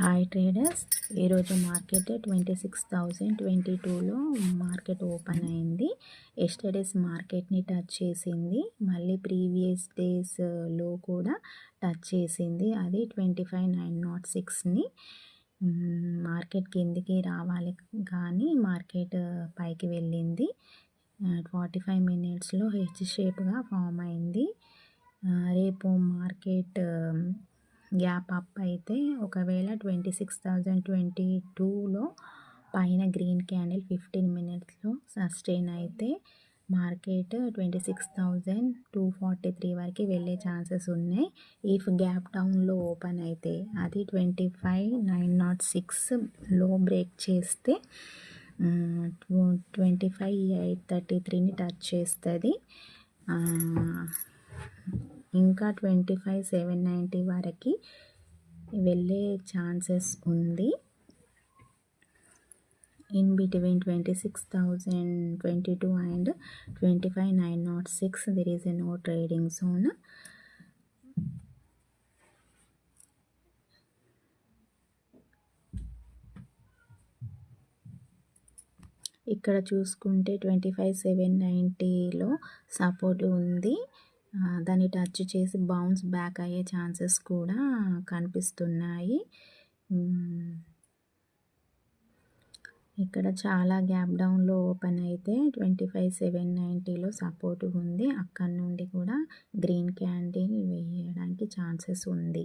Hi traders, ఈరోజు market 26,022లో market open అయింది. Yesterday's మార్కెట్ని టచ్ చేసింది, మళ్ళీ ప్రీవియస్ డేస్లో కూడా టచ్ చేసింది. అది 25,906ని. మార్కెట్ కిందికి రావాలి కానీ మార్కెట్ పైకి వెళ్ళింది. 45 మినిట్స్లో హెచ్ షేప్గా ఫామ్ అయింది. రేపు మార్కెట్ గ్యాప్ అప్ అయితే ఒకవేళ 26,022లో పైన గ్రీన్ క్యాండిల్ 15 మినిట్స్లో సస్టైన్ అయితే మార్కెట్ 26,243 వరకు వెళ్ళే ఛాన్సెస్ ఉన్నాయి. ఇఫ్ గ్యాప్ డౌన్లో ఓపెన్ అయితే అది 25,906 లో బ్రేక్ చేస్తే 25,833ని టచ్ చేస్తుంది. ఇంకా 25,790 వరకు వెళ్ళే ఛాన్సెస్ ఉంది. In between 26,022 and 25,906 there is a no trading zone. ఇక్కడ చూసుకుంటే 25,790లో సపోర్ట్ ఉంది. దాన్ని టచ్ చేసి బౌన్స్ బ్యాక్ అయ్యే ఛాన్సెస్ కూడా కనిపిస్తున్నాయి. ఇక్కడ చాలా గ్యాప్ డౌన్లో ఓపెన్ అయితే 25,790లో సపోర్ట్ ఉంది. అక్కడ నుండి కూడా గ్రీన్ క్యాండిల్ వేయడానికి ఛాన్సెస్ ఉంది.